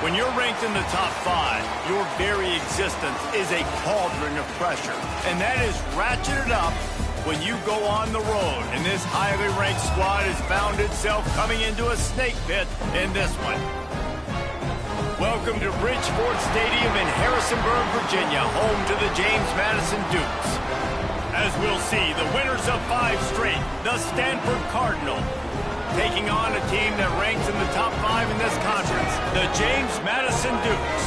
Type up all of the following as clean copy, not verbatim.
When you're ranked in the top 5, your very existence is a cauldron of pressure. And that is ratcheted up when you go on the road. And this highly ranked squad has found itself coming into a snake pit in this one. Welcome to Bridgeport Stadium in Harrisonburg, Virginia, home to the James Madison Dukes. As we'll see, the winners of 5 straight, the Stanford Cardinal, taking on a team that ranks in the top 5 in this conference, the James Madison Dukes.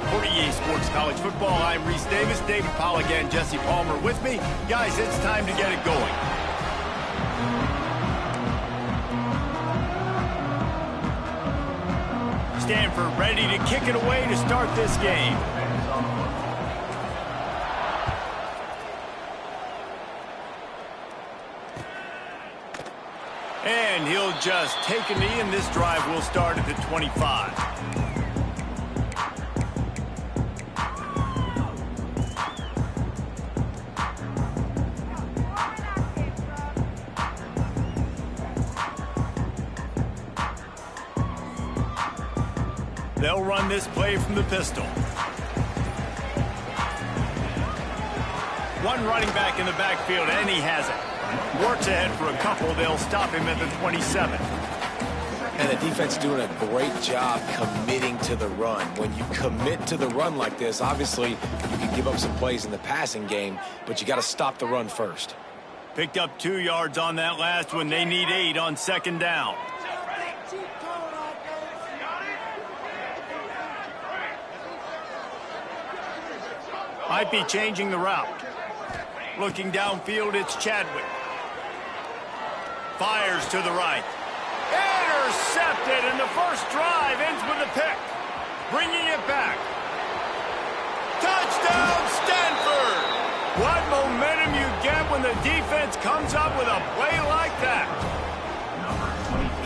For EA Sports College Football, I'm Reese Davis, David Powell again, Jesse Palmer with me. Guys, it's time to get it going. Stanford ready to kick it away to start this game. And he'll just take a knee, and this drive will start at the 25. They'll run this play from the pistol. One running back in the backfield, and he has it. Works ahead for a couple. They'll stop him at the 27. And the defense doing a great job committing to the run. When you commit to the run like this, obviously you can give up some plays in the passing game, but you got to stop the run first. Picked up 2 yards on that last one. They need 8 on second down. Might be changing the route. Looking downfield, it's Chadwick. Fires to the right. Intercepted, and the first drive ends with a pick. Bringing it back. Touchdown, Stanford! What momentum you get when the defense comes up with a play like that.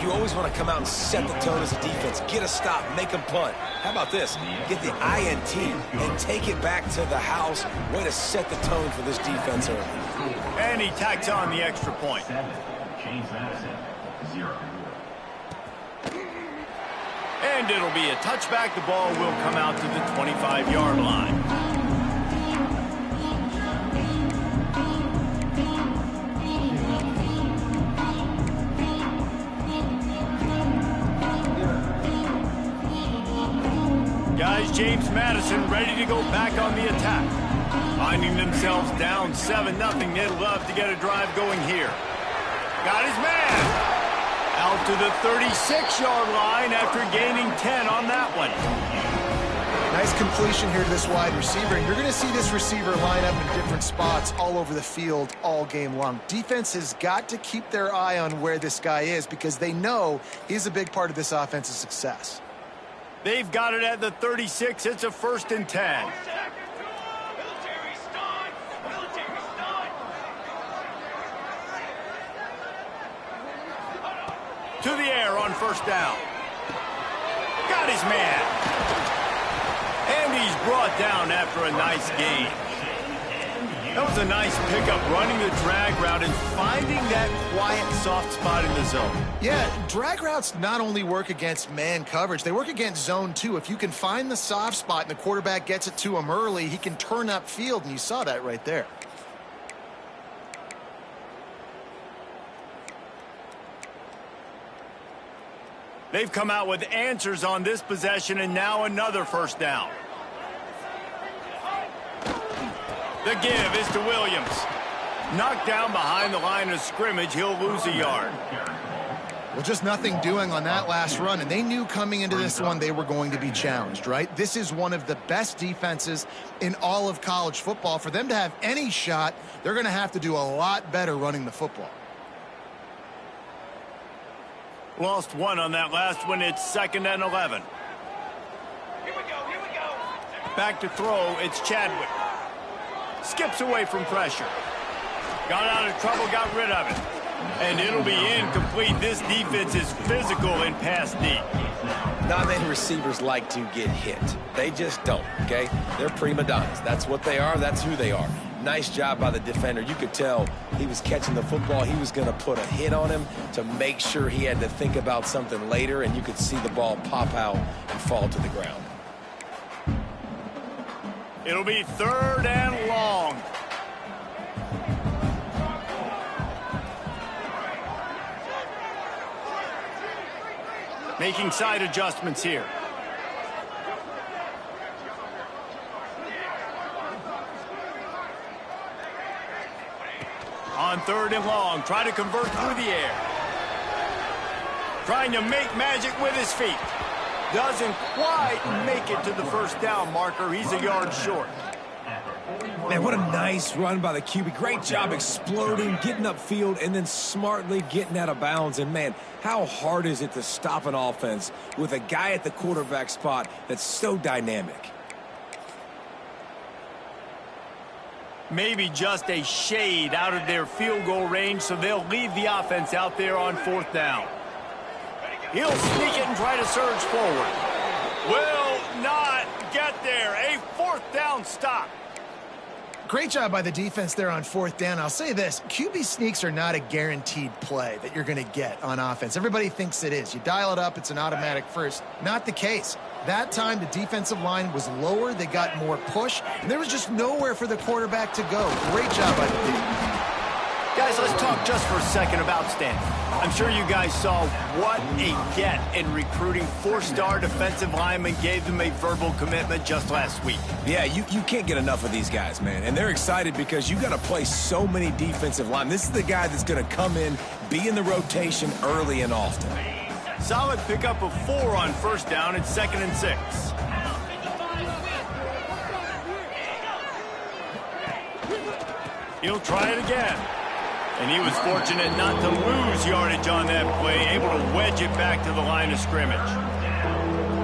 You always want to come out and set the tone as a defense. Get a stop, make them punt. How about this? Get the INT and take it back to the house. Way to set the tone for this defense early. And he tacks on the extra point. And it'll be a touchback. The ball will come out to the 25-yard line. Guys, James Madison ready to go back on the attack. Finding themselves down 7-0. They'd love to get a drive going here. Got his man. Out to the 36-yard line after gaining 10 on that one. Nice completion here to this wide receiver. And you're going to see this receiver line up in different spots all over the field all game long. Defense has got to keep their eye on where this guy is because they know he's a big part of this offense's success. They've got it at the 36. It's a 1st and 10. To the air on 1st down. Got his man. And he's brought down after a nice gain. That was a nice pickup, running the drag route and finding that quiet, soft spot in the zone. Yeah, drag routes not only work against man coverage, they work against zone too. If you can find the soft spot and the quarterback gets it to him early, he can turn upfield, and you saw that right there. They've come out with answers on this possession, and now another 1st down. The give is to Williams. Knocked down behind the line of scrimmage, he'll lose a yard. Well, just nothing doing on that last run, and they knew coming into this one they were going to be challenged, right? This is one of the best defenses in all of college football. For them to have any shot, they're going to have to do a lot better running the football. Lost one on that last one. It's 2nd and 11. Here we go. Back to throw. It's Chadwick. Skips away from pressure. Got out of trouble, got rid of it. And it'll be incomplete. This defense is physical and pass deep. Not many receivers like to get hit. They just don't, okay? They're prima donnas. That's what they are. That's who they are. Nice job by the defender. You could tell he was catching the football. He was going to put a hit on him to make sure he had to think about something later, and you could see the ball pop out and fall to the ground. It'll be 3rd and long. Making side adjustments here. On 3rd and long, try to convert through the air. Trying to make magic with his feet. Doesn't quite make it to the 1st down marker. He's a yard short. Man, what a nice run by the QB. Great job exploding, getting upfield, and then smartly getting out of bounds. And, man, how hard is it to stop an offense with a guy at the quarterback spot that's so dynamic? Maybe just a shade out of their field goal range, so they'll leave the offense out there on 4th down. He'll sneak it and try to surge forward. Will not get there. A 4th down stop. Great job by the defense there on 4th down. I'll say this, QB sneaks are not a guaranteed play that you're going to get on offense. Everybody thinks it is. You dial it up, it's an automatic first. Not the case. That time, the defensive line was lower. They got more push, and there was just nowhere for the quarterback to go. Great job by the defense. Guys, let's talk just for a second about Stanford. I'm sure you guys saw what a get in recruiting. 4-star defensive linemen gave them a verbal commitment just last week. Yeah, you can't get enough of these guys, man. And they're excited because you got to play so many defensive linemen. This is the guy that's going to come in, be in the rotation early and often. Solid pickup of 4 on 1st down. It's 2nd and 6. He'll try it again. And he was fortunate not to lose yardage on that play, able to wedge it back to the line of scrimmage.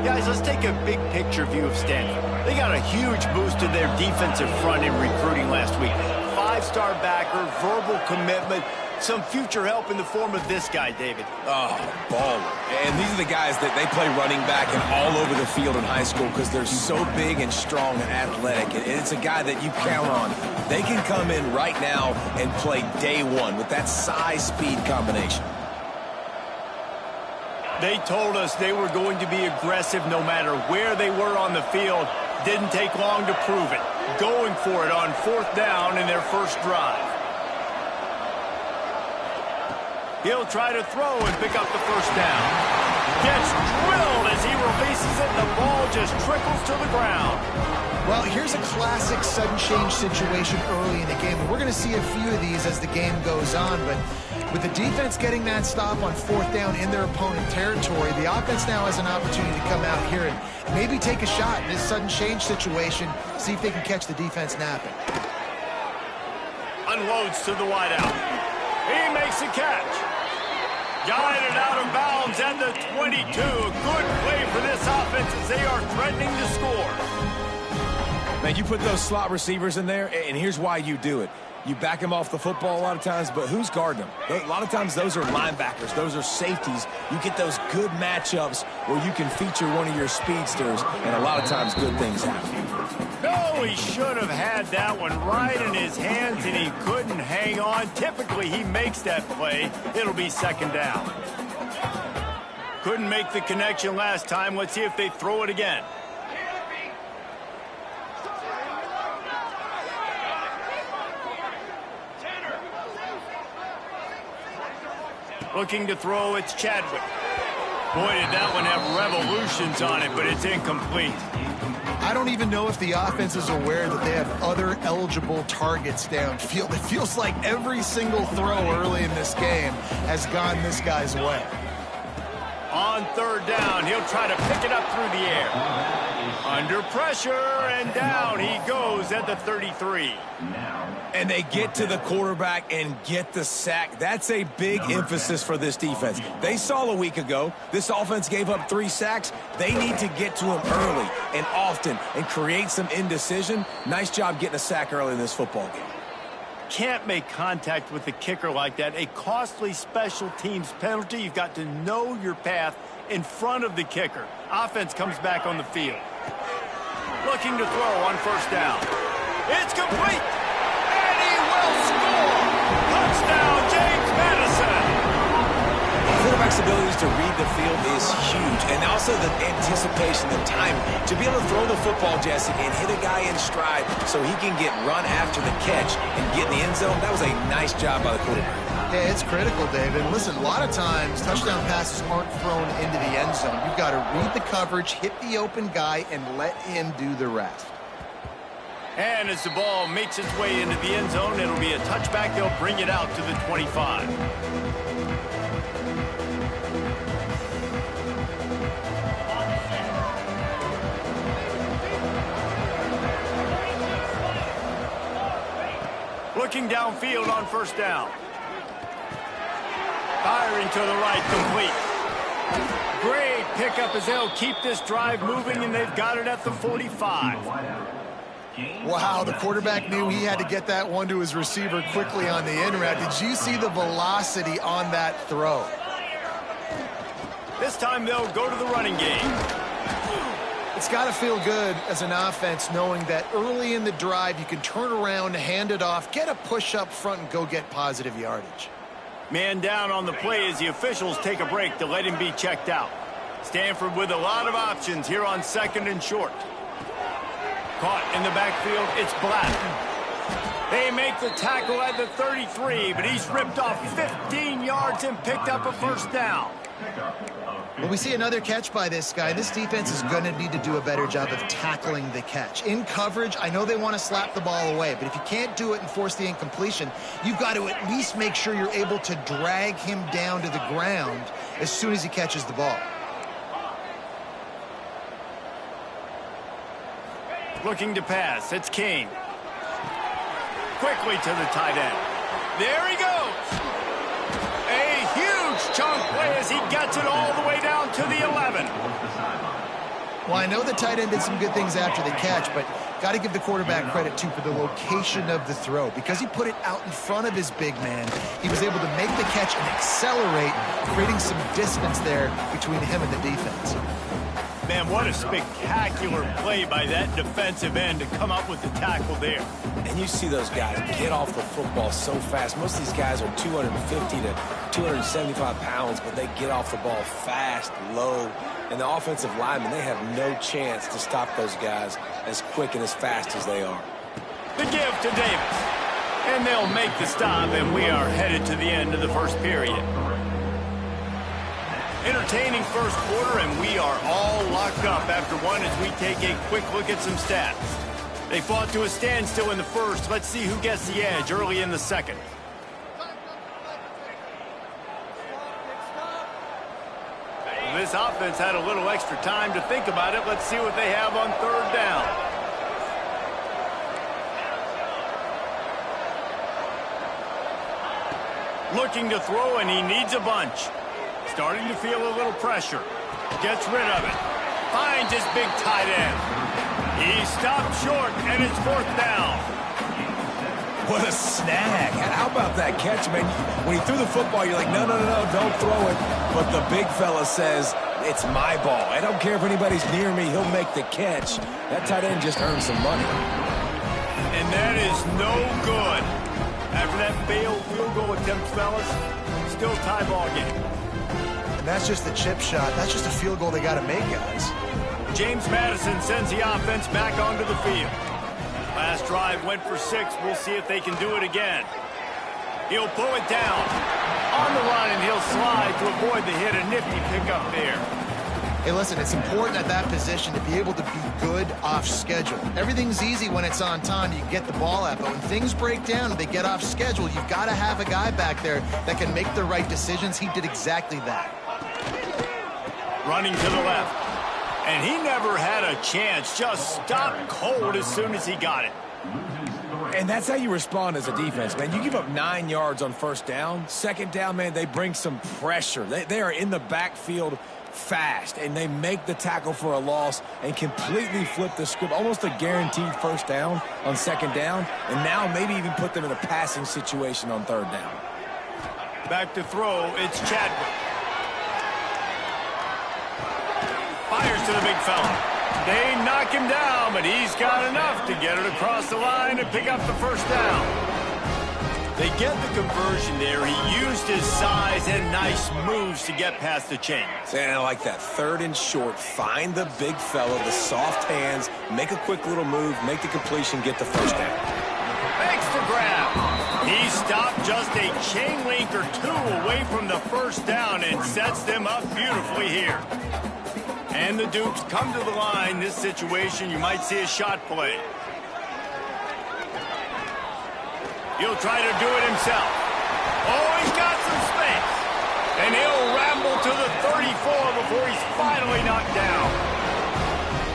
Guys, let's take a big picture view of Stanford. They got a huge boost to their defensive front in recruiting last week. 5-star backer, verbal commitment, some future help in the form of this guy, David. Oh, baller. And these are the guys that they play running back and all over the field in high school because they're so big and strong and athletic. And it's a guy that you count on. They can come in right now and play day one with that size-speed combination. They told us they were going to be aggressive no matter where they were on the field. Didn't take long to prove it. Going for it on 4th down in their first drive. He'll try to throw and pick up the 1st down. Gets drilled as he releases it. The ball just trickles to the ground. Well, here's a classic sudden change situation early in the game. And we're going to see a few of these as the game goes on. But with the defense getting that stop on 4th down in their opponent territory, the offense now has an opportunity to come out here and maybe take a shot in this sudden change situation, see if they can catch the defense napping. Unloads to the wideout. He makes a catch. Guided out of bounds at the 22. A good play for this offense as they are threatening to score. Man, you put those slot receivers in there, and here's why you do it. You back them off the football a lot of times, but who's guarding them? A lot of times those are linebackers. Those are safeties. You get those good matchups where you can feature one of your speedsters, and a lot of times good things happen. No, he should have had that one right in his hands, and he couldn't hang on. Typically, he makes that play. It'll be second down. Couldn't make the connection last time. Let's see if they throw it again. Looking to throw, it's Chadwick. Boy, did that one have revolutions on it, but it's incomplete. I don't even know if the offense is aware that they have other eligible targets downfield. It feels like every single throw early in this game has gone this guy's way. On third down, he'll try to pick it up through the air. Under pressure, and down he goes at the 33. And they get to the quarterback and get the sack. That's a big emphasis for this defense. They saw a week ago, this offense gave up 3 sacks. They need to get to him early and often and create some indecision. Nice job getting a sack early in this football game. Can't make contact with the kicker like that. A costly special teams penalty. You've got to know your path in front of the kicker. Offense comes back on the field. Looking to throw on first down. It's complete. And he will score. Touchdown, James Madison. Quarterback's abilities to read the field is huge. And also the anticipation, the time to be able to throw the football, Jesse, and hit a guy in stride so he can get run after the catch and get in the end zone. That was a nice job by the quarterback. Yeah, it's critical, David. Listen, a lot of times touchdown passes aren't thrown into the end zone. You've got to read the coverage, hit the open guy, and let him do the rest. And as the ball makes its way into the end zone, it'll be a touchback. They'll bring it out to the 25. Looking downfield on first down. Firing to the right, complete. Great pickup as they'll keep this drive moving, and they've got it at the 45. Wow, the quarterback knew he had to get that one to his receiver quickly on the in route. Did you see the velocity on that throw? This time they'll go to the running game. It's got to feel good as an offense knowing that early in the drive you can turn around, hand it off, get a push up front, and go get positive yardage. Man down on the play as the officials take a break to let him be checked out. Stanford with a lot of options here on second and short. Caught in the backfield, it's Black. They make the tackle at the 33, but he's ripped off 15 yards and picked up a first down. Well, we see another catch by this guy. This defense is going to need to do a better job of tackling the catch. In coverage, I know they want to slap the ball away, but if you can't do it and force the incompletion, you've got to at least make sure you're able to drag him down to the ground as soon as he catches the ball. Looking to pass, it's King. Quickly to the tight end. There he goes. A huge chunk play as he gets it all the way down to the 11. Well, I know the tight end did some good things after the catch, but got to give the quarterback credit, too, for the location of the throw. Because he put it out in front of his big man, he was able to make the catch and accelerate, creating some distance there between him and the defense. Man, what a spectacular play by that defensive end to come up with the tackle there. And you see those guys get off the football so fast. Most of these guys are 250 to 275 pounds, but they get off the ball fast, low. And the offensive linemen, they have no chance to stop those guys as quick and as fast as they are. The give to Davis. And they'll make the stop, and we are headed to the end of the first period. Entertaining first quarter, and we are all locked up after one as we take a quick look at some stats. They fought to a standstill in the first. Let's see who gets the edge early in the second. This offense had a little extra time to think about it. Let's see what they have on third down. Looking to throw, and he needs a bunch. starting to feel a little pressure. Gets rid of it. Finds his big tight end. He stopped short, and it's 4th down. What a snag. How about that catch, man? When he threw the football, you're like, no, don't throw it. But the big fella says, it's my ball. I don't care if anybody's near me. He'll make the catch. That tight end just earned some money. And that is no good. After that failed field goal attempt, fellas, still tie ball game. And that's just the chip shot. That's just a field goal they got to make, guys. James Madison sends the offense back onto the field. Last drive went for 6. We'll see if they can do it again. He'll pull it down. On the run, and he'll slide to avoid the hit. A nifty pickup there. Hey, listen, it's important at that position to be able to be good off schedule. Everything's easy when it's on time. You get the ball out, but when things break down and they get off schedule, you've got to have a guy back there that can make the right decisions. He did exactly that. Running to the left. And he never had a chance. Just stopped cold as soon as he got it. And that's how you respond as a defense, man. You give up 9 yards on 1st down. 2nd down, man, they bring some pressure. They are in the backfield fast, and they make the tackle for a loss and completely flip the script. Almost a guaranteed 1st down on 2nd down, and now maybe even put them in a passing situation on 3rd down. Back to throw, it's Chadwick. Fires to the big fella. They knock him down, but he's got enough to get it across the line and pick up the 1st down. They get the conversion there. He used his size and nice moves to get past the chains. And I like that. 3rd and short. Find the big fella, the soft hands, make a quick little move, make the completion, get the 1st down. Makes the grab. He stopped just a chain link or 2 away from the 1st down and sets them up beautifully here. And the Dukes come to the line. This situation, you might see a shot play. He'll try to do it himself. Oh, he's got some space. And he'll ramble to the 34 before he's finally knocked down.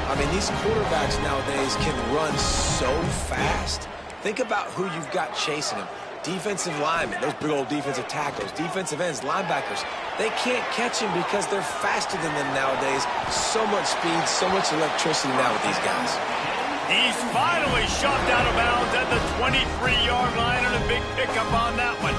I mean, these quarterbacks nowadays can run so fast. Think about who you've got chasing him. Defensive linemen, those big old defensive tackles, defensive ends, linebackers. They can't catch him because they're faster than them nowadays. So much speed, so much electricity now with these guys. He's finally shoved out of bounds at the 23-yard line, and a big pickup on that one.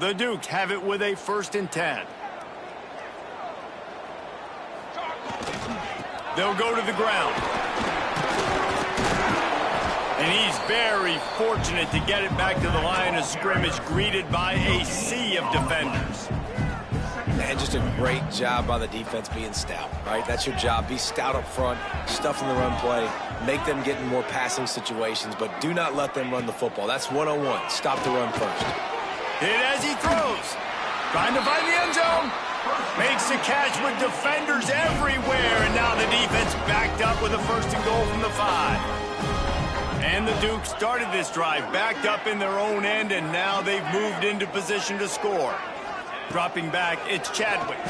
The Dukes have it with a 1st and 10. They'll go to the ground. And he's very fortunate to get it back to the line of scrimmage, greeted by a sea of defenders. And just a great job by the defense being stout, right? That's your job. Be stout up front, stuff in the run play, make them get in more passing situations, but do not let them run the football. That's 101. Stop the run first. Hit as he throws. Trying to find the end zone. Makes the catch with defenders everywhere, and now the defense backed up with a 1st and goal from the 5. And the Dukes started this drive backed up in their own end, and now they've moved into position to score. Dropping back, it's Chadwick.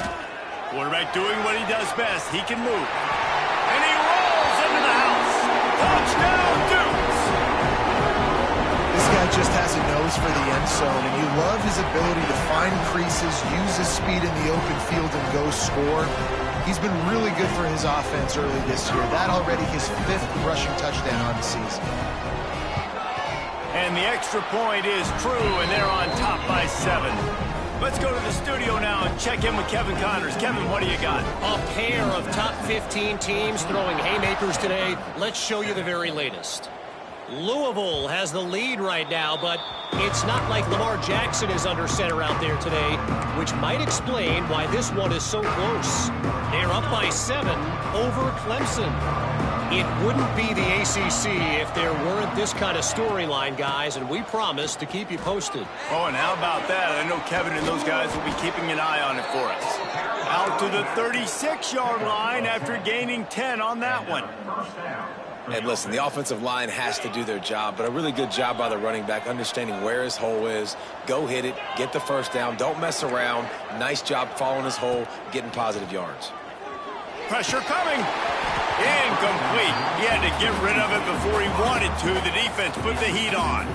Quarterback doing what he does best. He can move. And he rolls into the house. Touchdown, Dukes! This guy just has a nose for the end zone, and you love his ability to find creases, use his speed in the open field, and go score. He's been really good for his offense early this year. That already his 5th rushing touchdown on the season. And the extra point is true, and they're on top by 7. Let's go to the studio now and check in with Kevin Connors. Kevin, what do you got? A pair of top 15 teams throwing haymakers today. Let's show you the very latest. Louisville has the lead right now, but it's not like Lamar Jackson is under center out there today, which might explain why this one is so close. They're up by 7 over Clemson. It wouldn't be the ACC if there weren't this kind of storyline, guys, and we promise to keep you posted. Oh, and how about that? I know Kevin and those guys will be keeping an eye on it for us. Out to the 36-yard line after gaining 10 on that one. And listen, the offensive line has to do their job, but a really good job by the running back, understanding where his hole is. Go hit it, get the 1st down, don't mess around. Nice job following his hole, getting positive yards. Pressure coming. Incomplete. He had to get rid of it before he wanted to. The defense put the heat on.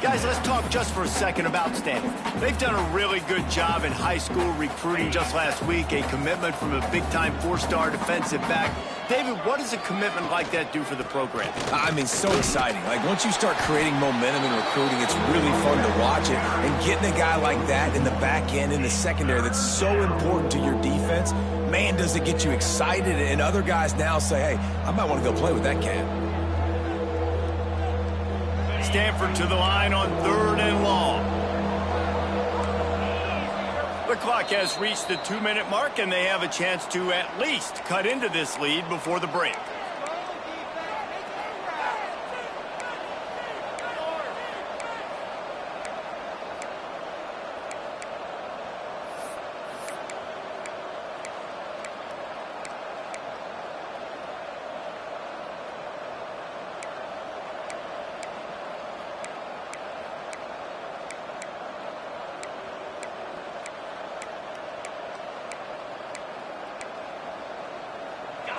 Guys, let's talk just for a second about Stanford. They've done a really good job in high school recruiting just last week, a commitment from a big-time four-star defensive back. David, what does a commitment like that do for the program? I mean, so exciting. Like, once you start creating momentum in recruiting, it's really fun to watch it. And getting a guy like that in the back end, in the secondary, that's so important to your defense, man, does it get you excited. And other guys now say, hey, I might want to go play with that cat. Stanford to the line on 3rd and long. The clock has reached the 2-minute mark, and they have a chance to at least cut into this lead before the break.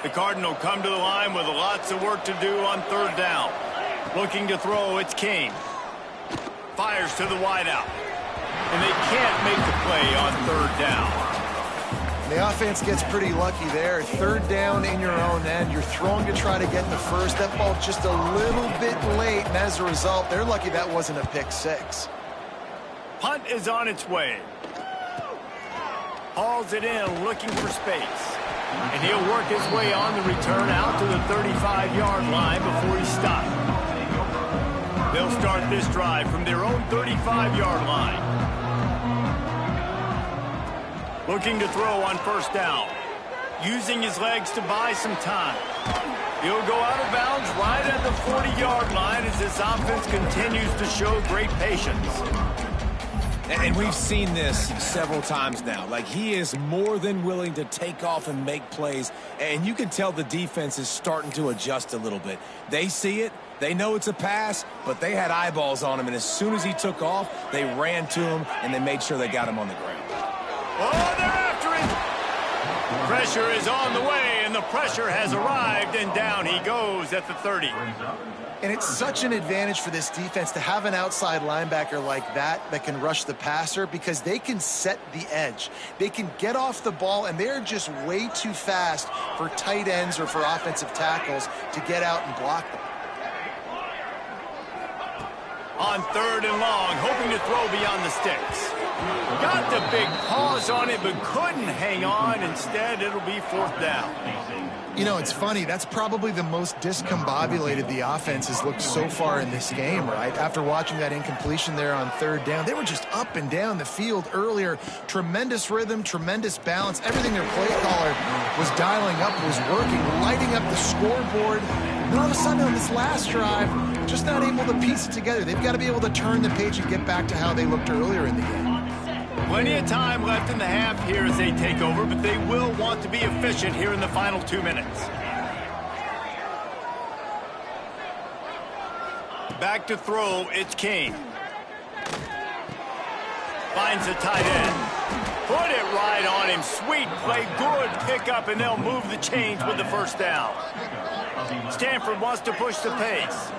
The Cardinal come to the line with lots of work to do on 3rd down. Looking to throw, it's King. Fires to the wideout. And they can't make the play on 3rd down. The offense gets pretty lucky there. 3rd down in your own end. You're throwing to try to get the first. That ball just a little bit late, and as a result, they're lucky that wasn't a pick six. Punt is on its way. Hauls it in, looking for space. And he'll work his way on the return out to the 35-yard line before he's stopped. They'll start this drive from their own 35-yard line. Looking to throw on 1st down. Using his legs to buy some time. He'll go out of bounds right at the 40-yard line as this offense continues to show great patience. And we've seen this several times now. Like, he is more than willing to take off and make plays. And you can tell the defense is starting to adjust a little bit. They see it. They know it's a pass, but they had eyeballs on him. And as soon as he took off, they ran to him, and they made sure they got him on the ground. Oh, they're after him. Pressure is on the way, and the pressure has arrived, and down he goes at the 30. And it's such an advantage for this defense to have an outside linebacker like that can rush the passer, because they can set the edge. They can get off the ball, and they're just way too fast for tight ends or for offensive tackles to get out and block them. On 3rd and long, hoping to throw beyond the sticks. Got the big pause on it, but couldn't hang on. Instead, it'll be 4th down. You know, it's funny. That's probably the most discombobulated the offense has looked so far in this game, right? After watching that incompletion there on 3rd down, they were just up and down the field earlier. Tremendous rhythm, tremendous balance. Everything their play caller was dialing up was working, lighting up the scoreboard. And all of a sudden on this last drive, just not able to piece it together. They've got to be able to turn the page and get back to how they looked earlier in the game. Plenty of time left in the half here as they take over, but they will want to be efficient here in the final 2 minutes. Back to throw, it's King. Finds the tight end. Put it right on him. Sweet play, good pickup, and they'll move the chains with the 1st down. Stanford wants to push the pace.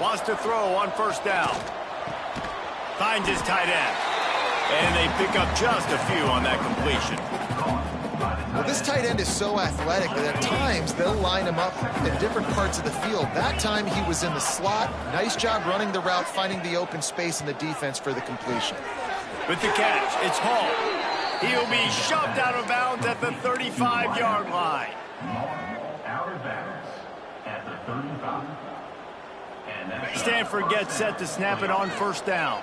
Wants to throw on 1st down. Finds his tight end. And they pick up just a few on that completion. Well, this tight end is so athletic that at times they'll line him up in different parts of the field. That time he was in the slot. Nice job running the route, finding the open space in the defense for the completion. With the catch, it's Hall. He'll be shoved out of bounds at the 35-yard line. Out of bounds at the 35. Stanford gets set to snap it on 1st down.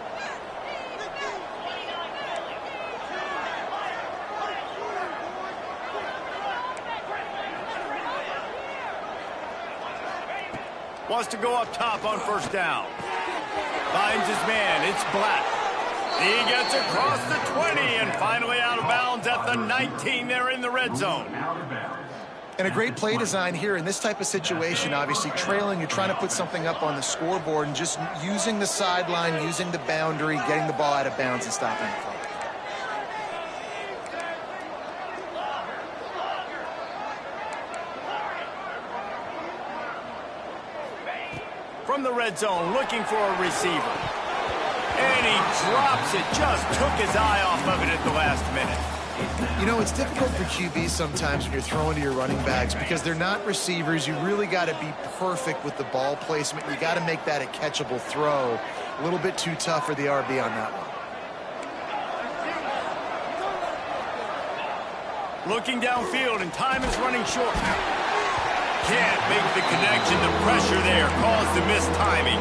Wants to go up top on 1st down. Finds his man. It's Black. He gets across the 20 and finally out of bounds at the 19. They're in the red zone. And a great play design here in this type of situation. Obviously trailing, you're trying to put something up on the scoreboard, and just using the sideline, using the boundary, getting the ball out of bounds and stopping the clock. from the red zone, looking for a receiver. And he drops it, just took his eye off of it at the last minute. You know, it's difficult for QBs sometimes when you're throwing to your running backs because they're not receivers. You really got to be perfect with the ball placement. You got to make that a catchable throw. A little bit too tough for the RB on that one. Looking downfield, and time is running short. Can't make the connection. The pressure there caused the missed timing.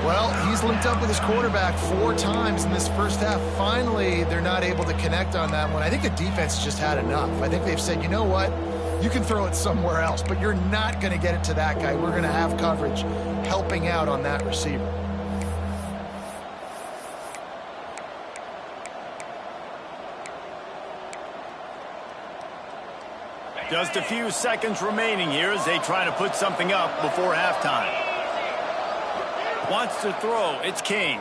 Well, he's linked up with his quarterback 4 times in this first half. Finally, they're not able to connect on that one. I think the defense just had enough. I think they've said, you know what? You can throw it somewhere else, but you're not going to get it to that guy. We're going to have coverage helping out on that receiver. Just a few seconds remaining here as they try to put something up before halftime. Wants to throw. It's King.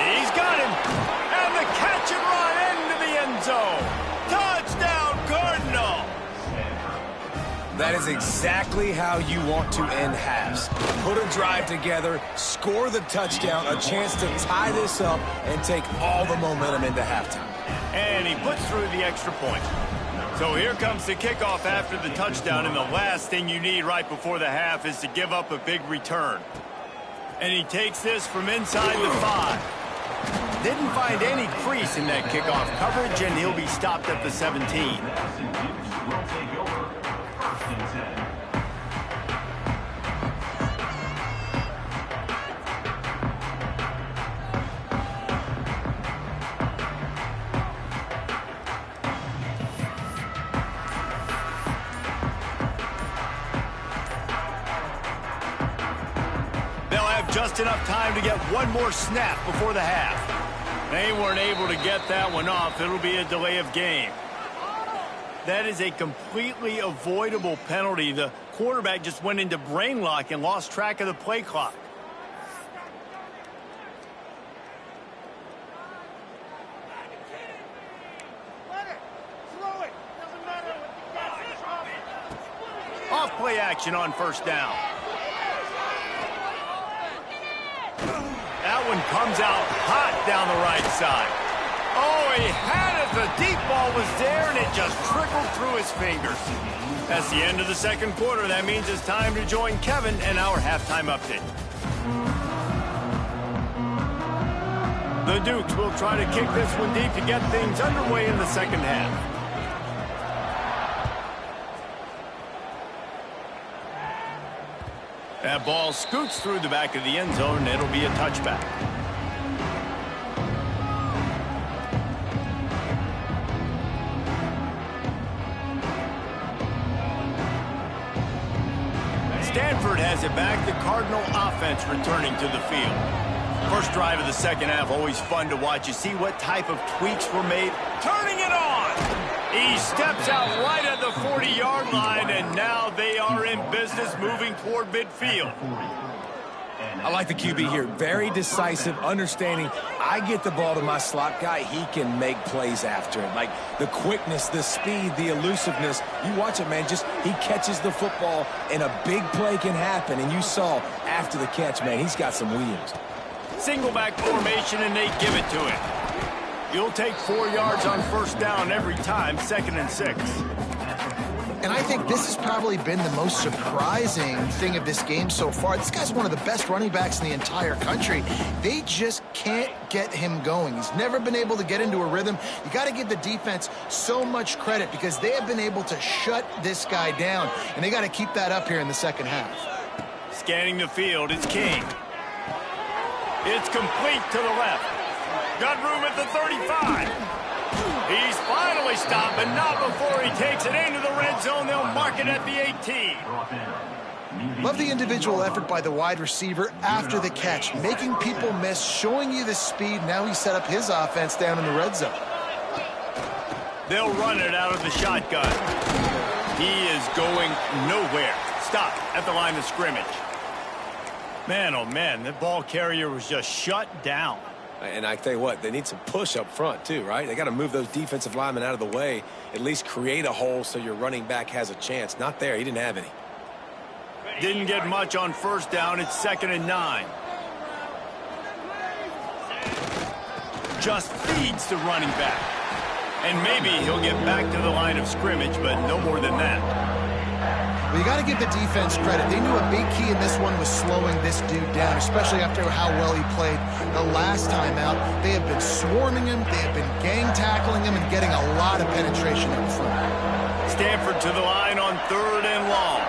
He's got him. And the catch and run into the end zone. Touchdown, Cardinal. That is exactly how you want to end halves. Put a drive together, score the touchdown, a chance to tie this up, and take all the momentum into halftime. And he puts through the extra point. So here comes the kickoff after the touchdown, and the last thing you need right before the half is to give up a big return. And he takes this from inside the 5. Didn't find any crease in that kickoff coverage, and he'll be stopped at the 17. Just enough time to get one more snap before the half. They weren't able to get that one off. It'll be a delay of game. That is a completely avoidable penalty. The quarterback just went into brain lock and lost track of the play clock. Off play action on first down. That one comes out hot down the right side. Oh, he had it. The deep ball was there, and it just trickled through his fingers. That's the end of the second quarter. That means it's time to join Kevin and our halftime update. The Dukes will try to kick this one deep to get things underway in the second half. That ball scoots through the back of the end zone, and it'll be a touchback. Stanford has it back. The Cardinal offense returning to the field. First drive of the second half, always fun to watch. You see what type of tweaks were made. Turning it on! He steps out right at the 40-yard line, and now they are in business moving toward midfield. I like the QB here. Very decisive, understanding. I get the ball to my slot guy. He can make plays after it. Like the quickness, the speed, the elusiveness. You watch it, man. Just he catches the football, and a big play can happen. And you saw after the catch, man, he's got some wheels. Single back formation, and they give it to him. You'll take 4 yards on first down every time, 2nd and 6. And I think this has probably been the most surprising thing of this game so far. This guy's one of the best running backs in the entire country. They just can't get him going. He's never been able to get into a rhythm. You got to give the defense so much credit because they have been able to shut this guy down, and they got to keep that up here in the second half. Scanning the field, it's King. It's complete to the left. Got room at the 35. He's finally stopped, but not before he takes it into the red zone. They'll mark it at the 18. Love the individual effort by the wide receiver after the catch, making people miss, showing you the speed. Now he set up his offense down in the red zone. They'll run it out of the shotgun. He is going nowhere. Stop at the line of scrimmage. Man, oh man, the ball carrier was just shut down. And I tell you what, they need some push up front too, right? They got to move those defensive linemen out of the way, at least create a hole so your running back has a chance. Not there. He didn't have any. Didn't get much on first down. It's 2nd and 9. Just feeds the running back. And maybe he'll get back to the line of scrimmage, but no more than that. Well, you got to give the defense credit. They knew a big key in this one was slowing this dude down, especially after how well he played the last time out. They have been swarming him, they have been gang tackling him, and getting a lot of penetration up front. Stanford to the line on 3rd and long.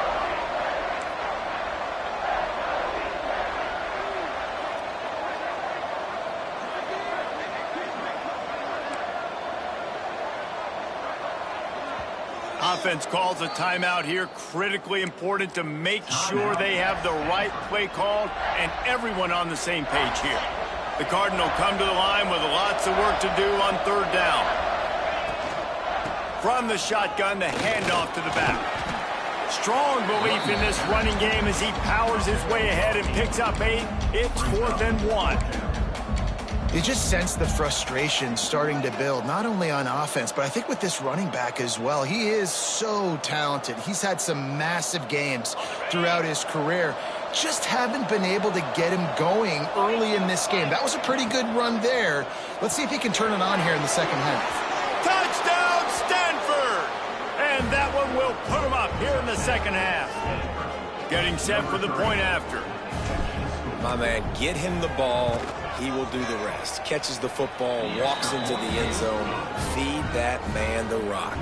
Offense calls a timeout here. Critically important to make sure they have the right play called and everyone on the same page here. The Cardinal come to the line with lots of work to do on 3rd down. From the shotgun, the handoff to the back. Strong belief in this running game as he powers his way ahead and picks up 8. It's 4th and 1. You just sense the frustration starting to build, not only on offense, but I think with this running back as well. He is so talented. He's had some massive games throughout his career. Just haven't been able to get him going early in this game. That was a pretty good run there. Let's see if he can turn it on here in the second half. Touchdown, Stanford! And that one will put him up here in the second half. Getting set for the point after. My man, get him the ball. He will do the rest. Catches the football, walks into the end zone. Feed that man the rock.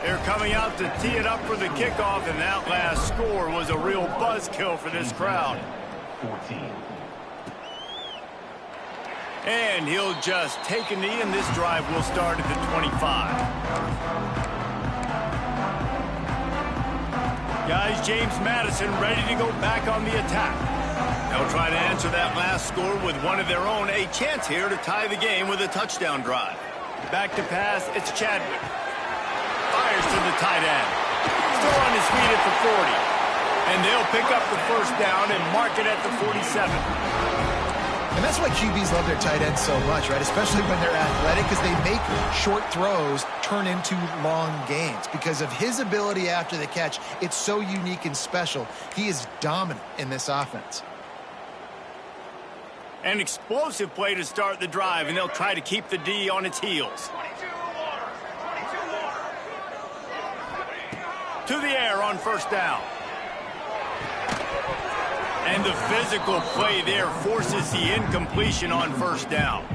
They're coming out to tee it up for the kickoff, and that last score was a real buzzkill for this crowd. 14. And he'll just take a knee, and this drive will start at the 25. Guys, James Madison ready to go back on the attack. They'll try to answer that last score with one of their own. A chance here to tie the game with a touchdown drive. Back to pass, it's Chadwick. Fires to the tight end. Still on his feet at the 40. And they'll pick up the first down and mark it at the 47. And that's why QBs love their tight ends so much, right? Especially when they're athletic, because they make short throws turn into long gains. Because of his ability after the catch, it's so unique and special. He is dominant in this offense. An explosive play to start the drive, and they'll try to keep the D on its heels. To the air on first down. And the physical play there forces the incompletion on first down.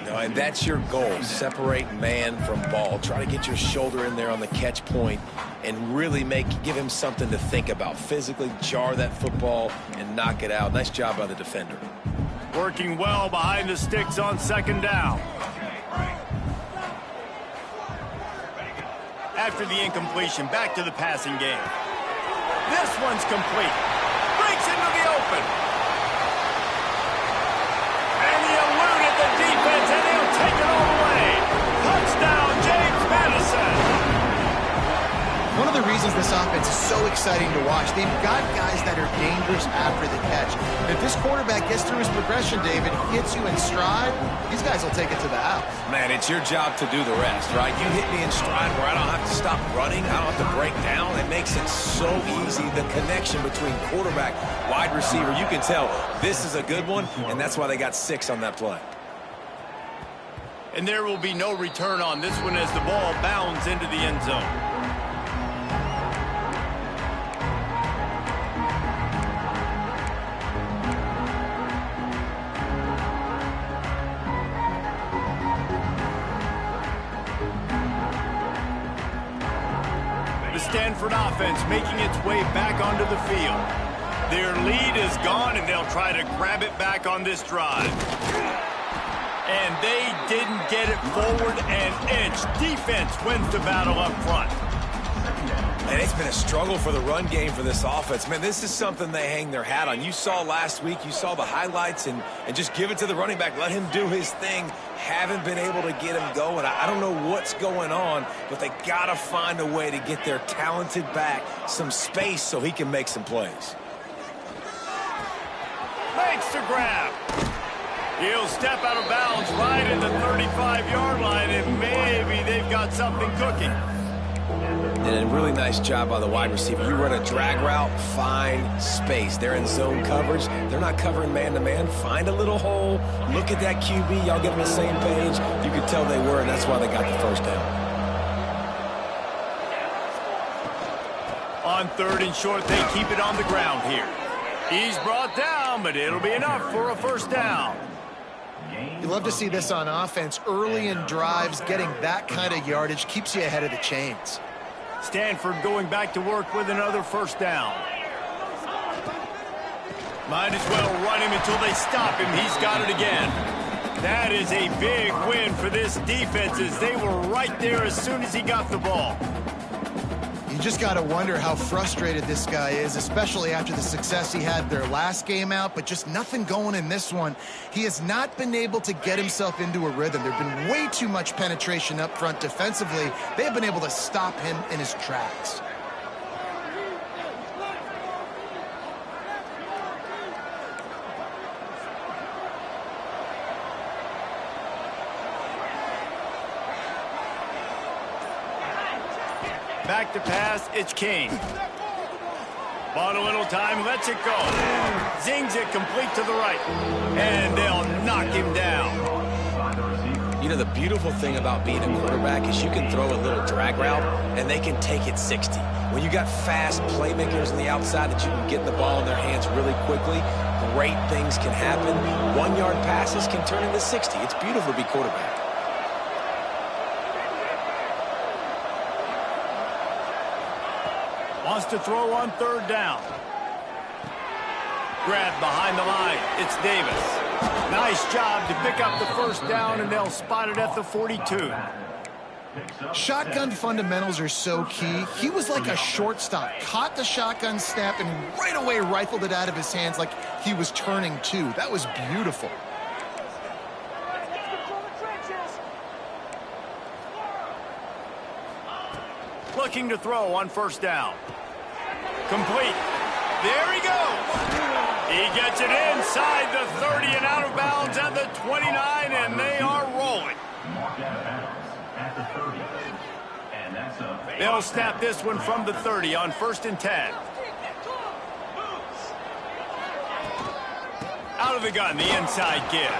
No, and that's your goal. Separate man from ball. Try to get your shoulder in there on the catch point and really give him something to think about. Physically jar that football and knock it out. Nice job by the defender. Working well behind the sticks on second down. After the incompletion, back to the passing game. This one's complete. Breaks into the open. And he eluded the defense, and he'll take it all the way. Touchdown, James Madison. One of the reasons this offense is so exciting to watch, they've got guys that are dangerous after the catch. And if this quarterback gets through his progression, David, hits you in stride, these guys will take it to the house. Man, it's your job to do the rest, right? You hit me in stride where I don't have to stop running. I don't have to break down. It makes it so easy. The connection between quarterback, wide receiver, you can tell this is a good one, and that's why they got 6 on that play. And there will be no return on this one as the ball bounds into the end zone. Stanford offense making its way back onto the field. Their lead is gone, and they'll try to grab it back on this drive. And they didn't get it forward an inch. Defense wins the battle up front. And it's been a struggle for the run game for this offense. Man, this is something they hang their hat on. You saw last week, you saw the highlights, and just give it to the running back. Let him do his thing. Haven't been able to get him going. I don't know what's going on, but they got to find a way to get their talented back some space so he can make some plays. Makes the grab. He'll step out of bounds right at the 35-yard line, and maybe they've got something cooking. And a really nice job by the wide receiver. You run a drag route, find space. They're in zone coverage. They're not covering man-to-man. Find a little hole. Look at that QB. Y'all get on the same page. You could tell they were, and that's why they got the first down. On 3rd and short, they keep it on the ground here. He's brought down, but it'll be enough for a first down. You love to see this on offense. Early in drives, getting that kind of yardage keeps you ahead of the chains. Stanford going back to work with another first down. Might as well run him until they stop him. He's got it again. That is a big win for this defense, as they were right there as soon as he got the ball. You just got to wonder how frustrated this guy is, especially after the success he had their last game out, but just nothing going in this one. He has not been able to get himself into a rhythm. There's been way too much penetration up front defensively. They've been able to stop him in his tracks. Back to pass, it's King. Bought a little time, lets it go. Zings it complete to the right. And they'll knock him down. You know, the beautiful thing about being a quarterback is you can throw a little drag route, and they can take it 60. When you got fast playmakers on the outside that you can get the ball in their hands really quickly, great things can happen. 1-yard passes can turn into 60. It's beautiful to be quarterback. Wants to throw on 3rd down. Grabbed behind the line. It's Davis. Nice job to pick up the first down, and they'll spot it at the 42. Shotgun fundamentals are so key. He was like a shortstop. Caught the shotgun snap and right away rifled it out of his hands like he was turning two. That was beautiful. Looking to throw on 1st down. Complete. There he goes. He gets it inside the 30 and out of bounds at the 29, and they are rolling. They'll snap this one from the 30 on 1st and 10. Out of the gun, the inside give.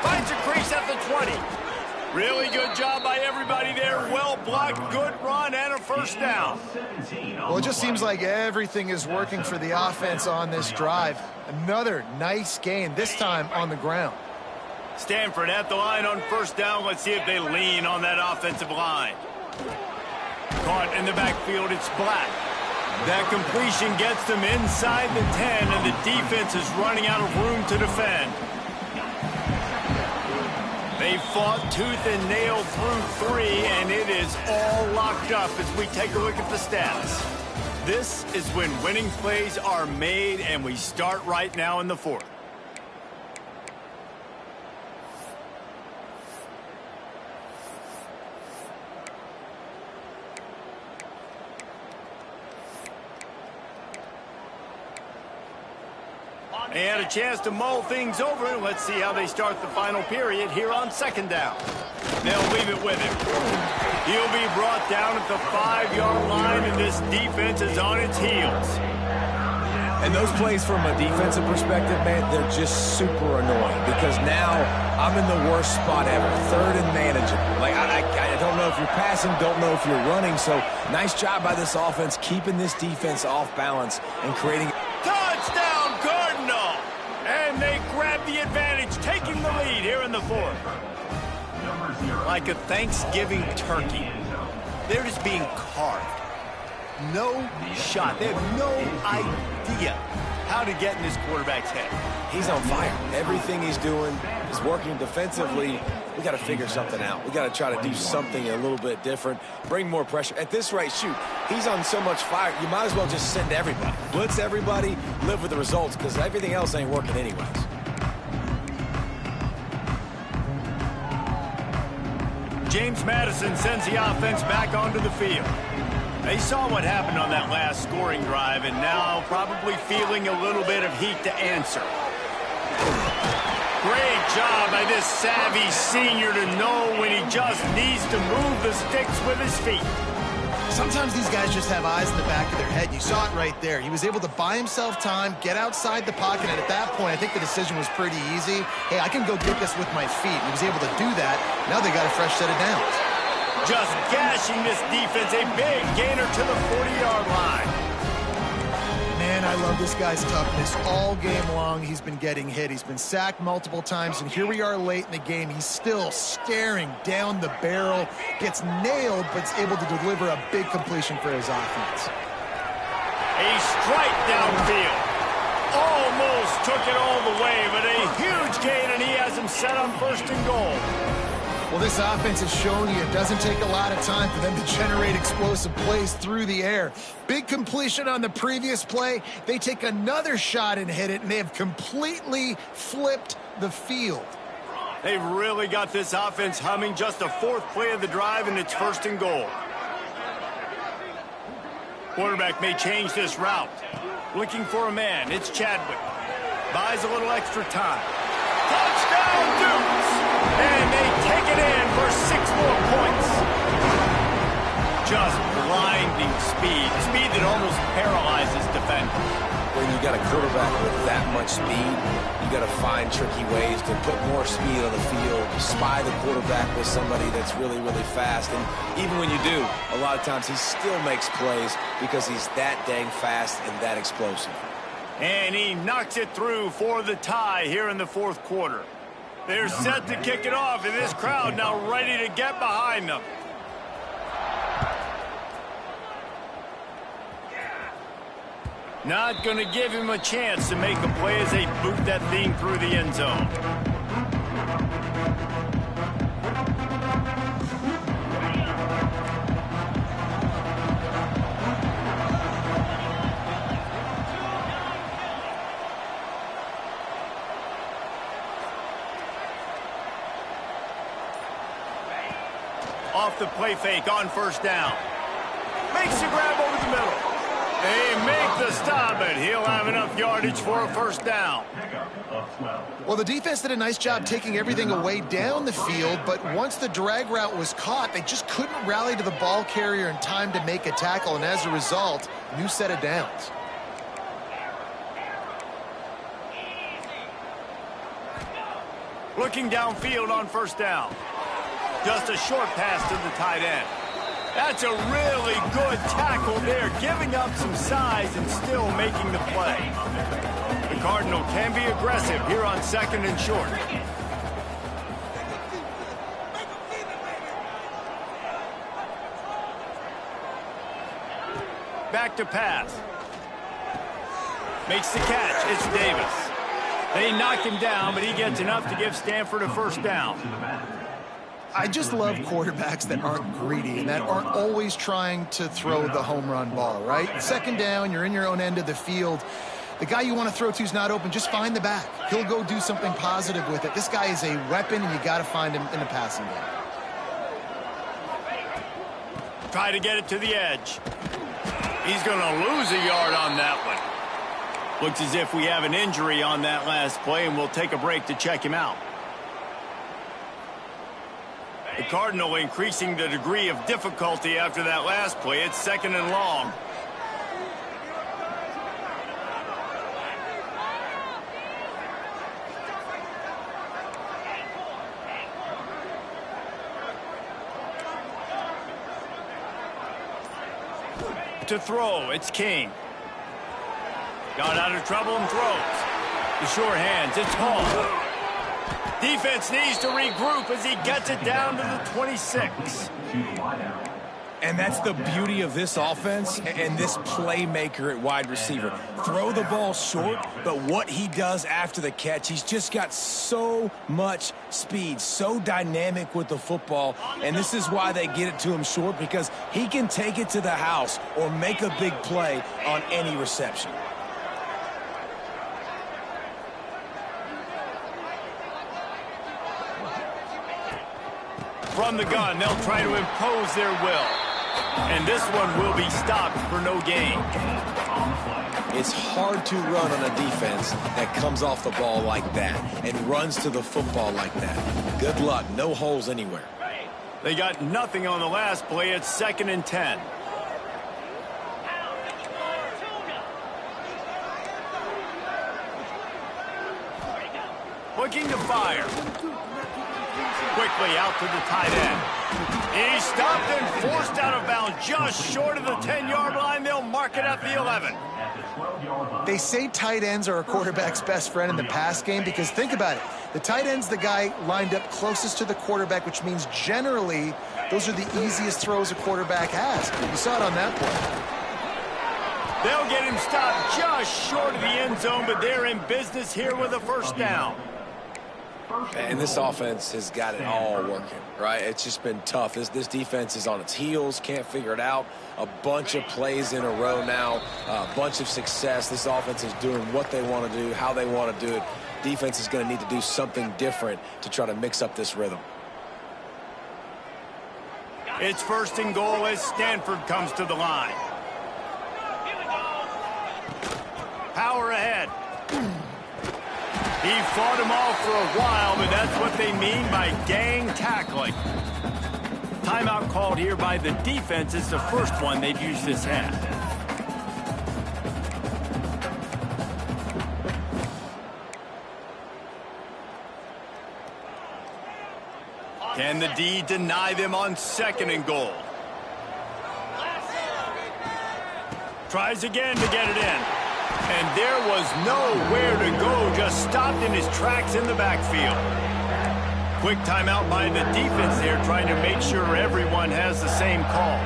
Finds a crease at the 20. Really good job by everybody there. Well blocked, good run, and a first down. Well, it just seems like everything is working for the offense on this drive. Another nice gain, this time on the ground. Stanford at the line on 1st down. Let's see if they lean on that offensive line. Caught in the backfield, it's Black. That completion gets them inside the 10, and the defense is running out of room to defend. They fought tooth and nail through 3, and it is all locked up as we take a look at the stats. This is when winning plays are made, and we start right now in the 4th. They had a chance to mull things over. Let's see how they start the final period here on 2nd down. They'll leave it with him. He'll be brought down at the 5-yard line, and this defense is on its heels. And those plays from a defensive perspective, man, they're just super annoying because now I'm in the worst spot ever, 3rd and manageable. Like, I don't know if you're passing, don't know if you're running. So nice job by this offense keeping this defense off balance and creating. Touchdown, Cardinal! And they grab the advantage, taking the lead here in the 4th. Like a Thanksgiving turkey, they're just being carved. No shot. They have no idea how to get in this quarterback's head. He's on fire. Everything he's doing is working defensively. We got to figure something out. We got to try to do something a little bit different. Bring more pressure. At this rate, shoot, he's on so much fire, you might as well just send everybody. Blitz everybody, live with the results, because everything else ain't working anyways. James Madison sends the offense back onto the field. They saw what happened on that last scoring drive, and now probably feeling a little bit of heat to answer. Great job by this savvy senior to know when he just needs to move the sticks with his feet. Sometimes these guys just have eyes in the back of their head. You saw it right there. He was able to buy himself time, get outside the pocket, and at that point, I think the decision was pretty easy. Hey, I can go get this with my feet. He was able to do that. Now they got a fresh set of downs. Just gashing this defense, a big gainer to the 40-yard line. Man, I love this guy's toughness. All game long, he's been getting hit. He's been sacked multiple times, and here we are late in the game. He's still staring down the barrel, gets nailed, but is able to deliver a big completion for his offense. A strike downfield. Almost took it all the way, but a huge gain, and he has him set on 1st and goal. Well, this offense has shown you it doesn't take a lot of time for them to generate explosive plays through the air. Big completion on the previous play. They take another shot and hit it, and they have completely flipped the field. They've really got this offense humming. Just the 4th play of the drive, and it's 1st and goal. Quarterback may change this route. Looking for a man. It's Chadwick. Buys a little extra time. Touchdown, Dukes! And they take it in for 6 more points. Just blinding speed. Speed that almost paralyzes defenders. When you got a quarterback with that much speed, you got to find tricky ways to put more speed on the field, spy the quarterback with somebody that's really, really fast. And even when you do, a lot of times he still makes plays because he's that dang fast and that explosive. And he knocks it through for the tie here in the 4th quarter. They're set to kick it off, and this crowd now ready to get behind them. Not going to give him a chance to make a play as they boot that thing through the end zone. Off the play fake on 1st down. Makes the grab over the middle. They make the stop, but he'll have enough yardage for a 1st down. Well, the defense did a nice job taking everything away down the field, but once the drag route was caught, they just couldn't rally to the ball carrier in time to make a tackle, and as a result, new set of downs. Looking downfield on 1st down. Just a short pass to the tight end. That's a really good tackle there, giving up some size and still making the play. The Cardinal can be aggressive here on 2nd and short. Back to pass. Makes the catch. It's Davis. They knock him down, but he gets enough to give Stanford a 1st down. I just love quarterbacks that aren't greedy and that aren't always trying to throw the home run ball, right? 2nd down, you're in your own end of the field. The guy you want to throw to is not open. Just find the back. He'll go do something positive with it. This guy is a weapon, and you got to find him in the passing game. Try to get it to the edge. He's going to lose a yard on that one. Looks as if we have an injury on that last play, and we'll take a break to check him out. The Cardinal increasing the degree of difficulty after that last play. It's 2nd and long. To throw, it's King. Got out of trouble and throws. The sure hands, it's Hall. Defense needs to regroup as he gets it down to the 26. And that's the beauty of this offense and this playmaker at wide receiver. Throw the ball short, but what he does after the catch, he's just got so much speed, so dynamic with the football. And this is why they get it to him short, because he can take it to the house or make a big play on any reception. From the gun, they'll try to impose their will. And this one will be stopped for no gain. It's hard to run on a defense that comes off the ball like that and runs to the football like that. Good luck. No holes anywhere. They got nothing on the last play. It's 2nd and 10. looking to fire. Quickly out to the tight end. He stopped and forced out of bounds just short of the 10-yard line. They'll mark it at the 11. They say tight ends are a quarterback's best friend in the pass game because think about it. The tight end's the guy lined up closest to the quarterback, which means generally those are the easiest throws a quarterback has. You saw it on that play. They'll get him stopped just short of the end zone, but they're in business here with a first down. And this offense has got it all working, right? It's just been tough. This defense is on its heels, can't figure it out. A bunch of plays in a row now, a bunch of success. This offense is doing what they want to do, how they want to do it. Defense is going to need to do something different to try to mix up this rhythm. It's first and goal as Stanford comes to the line. Power ahead. He fought him off for a while, but that's what they mean by gang tackling. Timeout called here by the defense. It's the first one they've used this half. Can the D deny them on second and goal? Tries again to get it in. And there was nowhere to go, just stopped in his tracks in the backfield. Quick timeout by the defense there, trying to make sure everyone has the same call.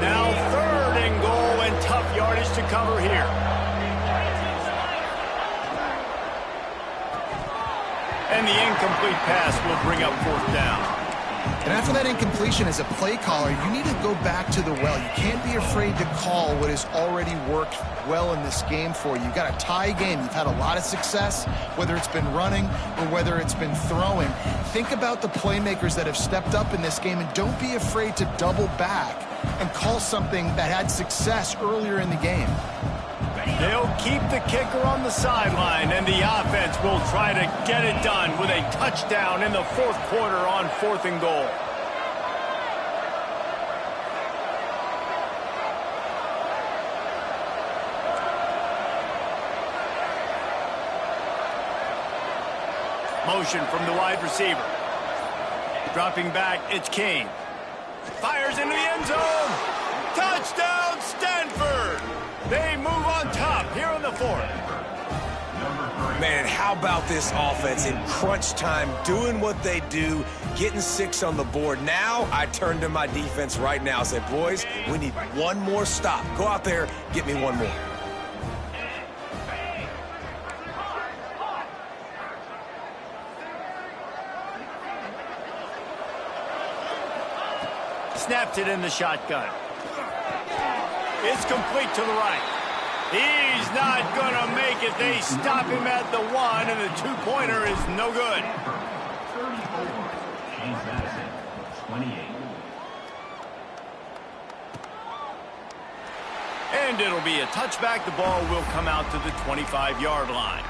Now third and goal and tough yardage to cover here. And the incomplete pass will bring up fourth down. And after that incompletion as a play caller, you need to go back to the well. You can't be afraid to call what has already worked well in this game for you. You've got a tie game. You've had a lot of success, whether it's been running or whether it's been throwing. Think about the playmakers that have stepped up in this game, and don't be afraid to double back and call something that had success earlier in the game. They'll keep the kicker on the sideline, and the offense will try to get it done with a touchdown in the fourth quarter on fourth and goal. Motion from the wide receiver. Dropping back, it's King. Fires into the end zone. Touchdown, Stanford! They move on top here in the fourth. Man, how about this offense in crunch time, doing what they do, getting 6 on the board. Now I turn to my defense right now and say, boys, we need one more stop. Go out there, get me one more. Snapped it in the shotgun. It's complete to the right. He's not going to make it. They stop him at the 1, and the two-pointer is no good. 34, and it'll be a touchback. The ball will come out to the 25-yard line.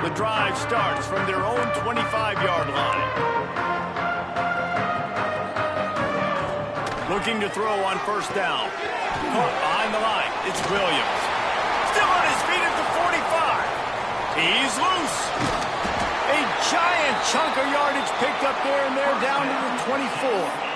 The drive starts from their own 25-yard line. Looking to throw on first down. Caught behind the line. It's Williams. Still on his feet at the 45. He's loose. A giant chunk of yardage picked up there, and they're down to the 24.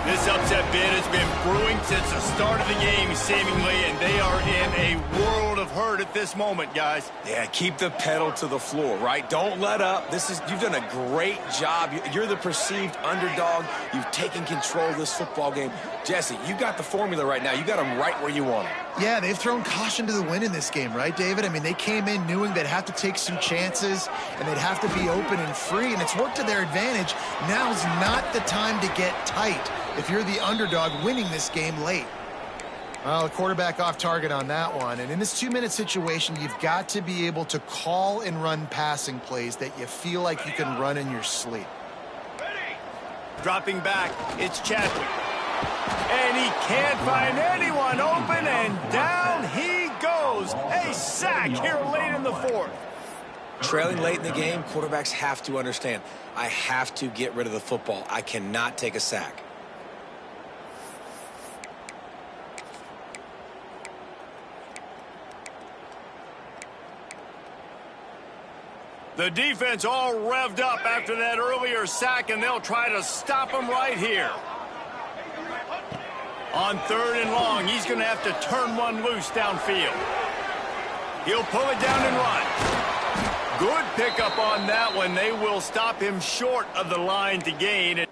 This upset bid has been brewing since the start of the game, seemingly, and they are in a world of hurt at this moment, guys. Yeah, keep the pedal to the floor, right? Don't let up. You've done a great job. You're the perceived underdog. You've taken control of this football game. Jesse, you got the formula right now. You got them right where you want them. Yeah, they've thrown caution to the wind in this game, right, David? I mean, they came in knowing they'd have to take some chances and they'd have to be open and free, and it's worked to their advantage. Now's not the time to get tight if you're the underdog winning this game late. Well, the quarterback off target on that one. And in this 2-minute situation, you've got to be able to call and run passing plays that you feel like you can run in your sleep. Dropping back, it's Chadwick. And he can't find anyone open, and down he goes. A sack here late in the fourth. Trailing late in the game, quarterbacks have to understand, I have to get rid of the football. I cannot take a sack. The defense all revved up after that earlier sack, and they'll try to stop him right here. On 3rd and long, he's going to have to turn one loose downfield. He'll pull it down and run. Good pickup on that one. They will stop him short of the line to gain it.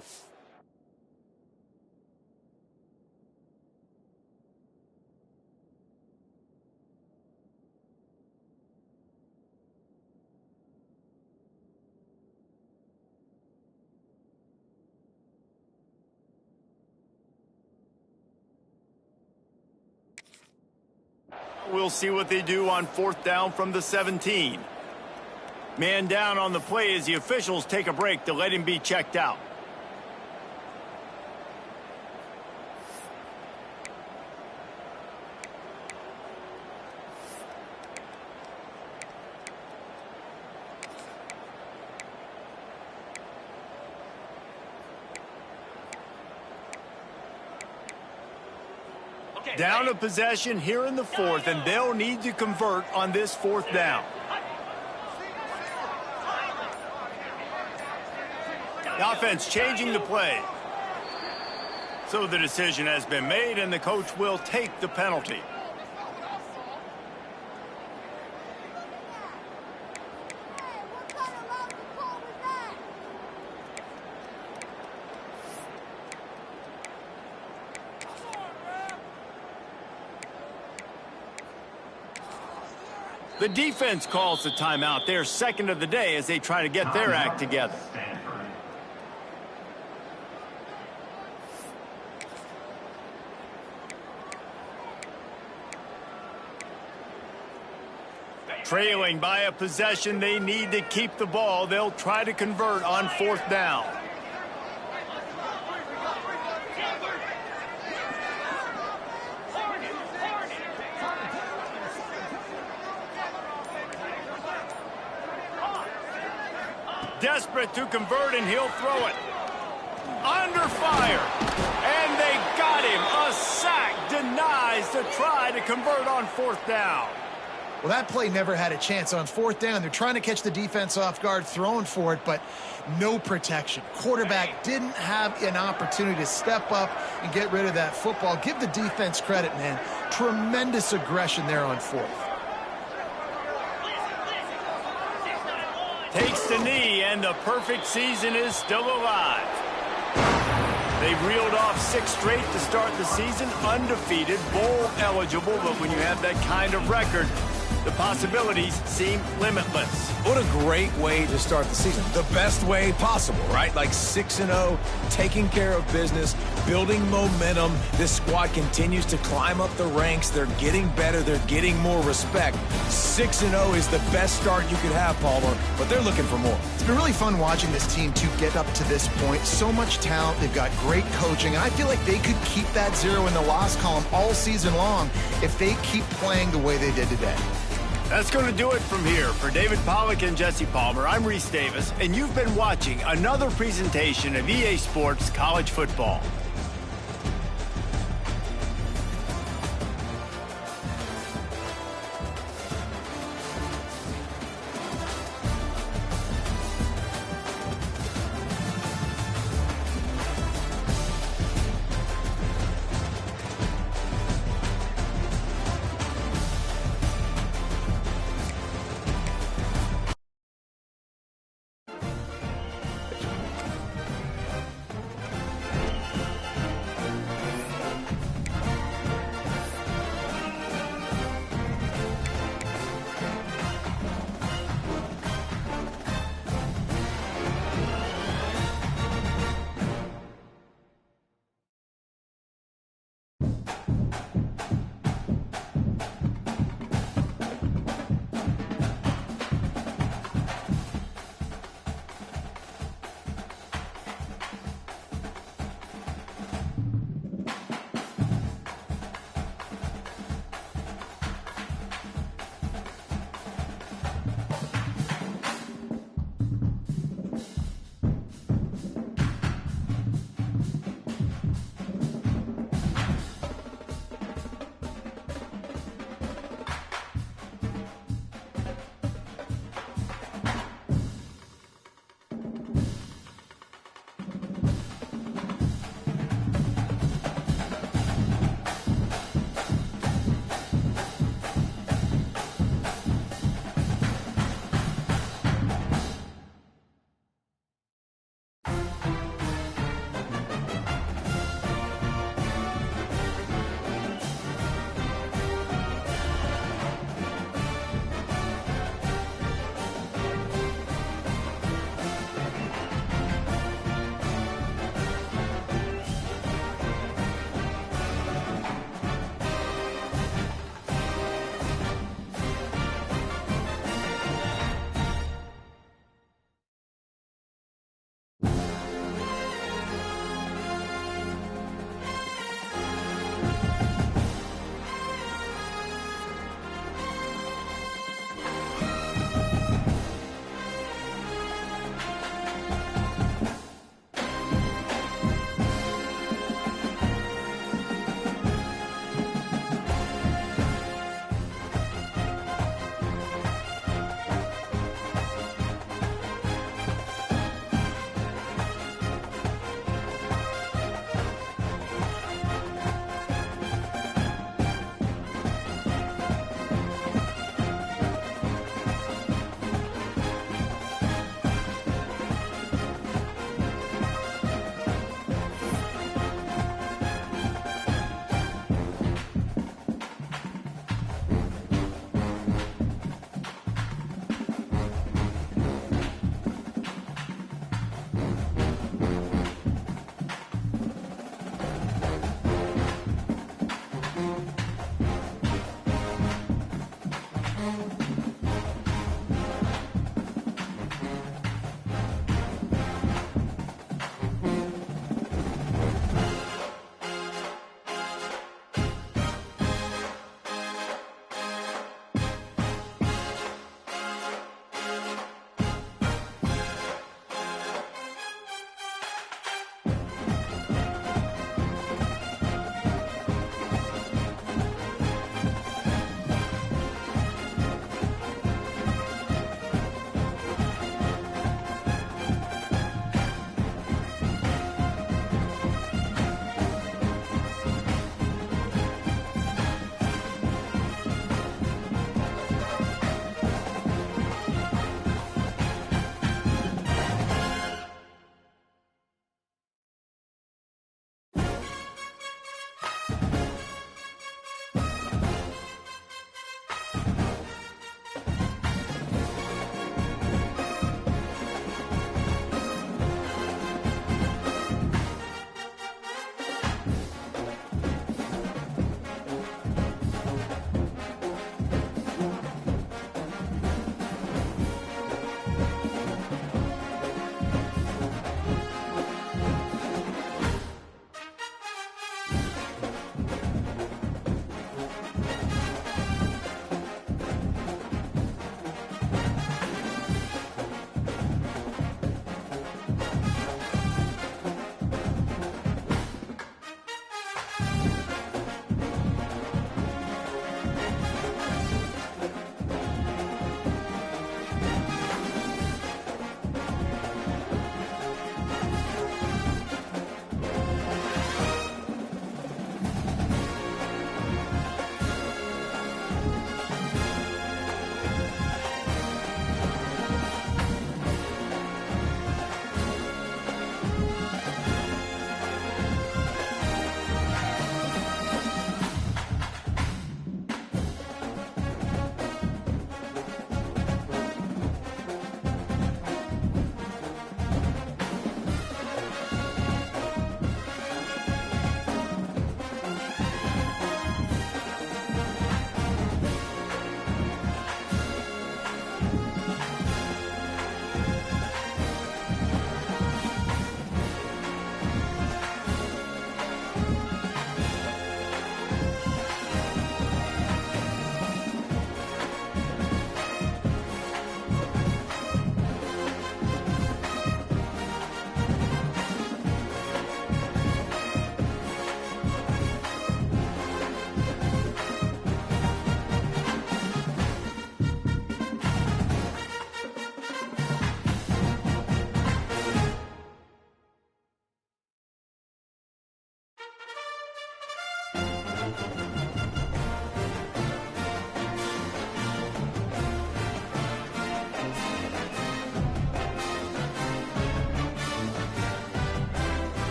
We'll see what they do on 4th down from the 17. Man down on the play as the officials take a break to let him be checked out. Down a possession here in the 4th, and they'll need to convert on this 4th down. The offense changing the play. So the decision has been made, and the coach will take the penalty. The defense calls the timeout. Their 2nd of the day as they try to get their act together. Stanford. Trailing by a possession, they need to keep the ball. They'll try to convert on 4th down. Desperate to convert, and he'll throw it. Under fire. And they got him. A sack denies the try to convert on 4th down. Well, that play never had a chance. On 4th down, they're trying to catch the defense off guard, throwing for it, but no protection. Quarterback didn't have an opportunity to step up and get rid of that football. Give the defense credit, man. Tremendous aggression there on 4th. Takes the knee, and the perfect season is still alive. They've reeled off 6 straight to start the season, undefeated, bowl eligible, but when you have that kind of record, the possibilities seem limitless. What a great way to start the season. The best way possible, right? Like 6-0, taking care of business, building momentum. This squad continues to climb up the ranks. They're getting better. They're getting more respect. 6-0 is the best start you could have, Palmer, but they're looking for more. It's been really fun watching this team to get up to this point. So much talent. They've got great coaching, and I feel like they could keep that 0 in the loss column all season long if they keep playing the way they did today. That's going to do it from here. For David Pollack and Jesse Palmer, I'm Reese Davis, and you've been watching another presentation of EA Sports College Football.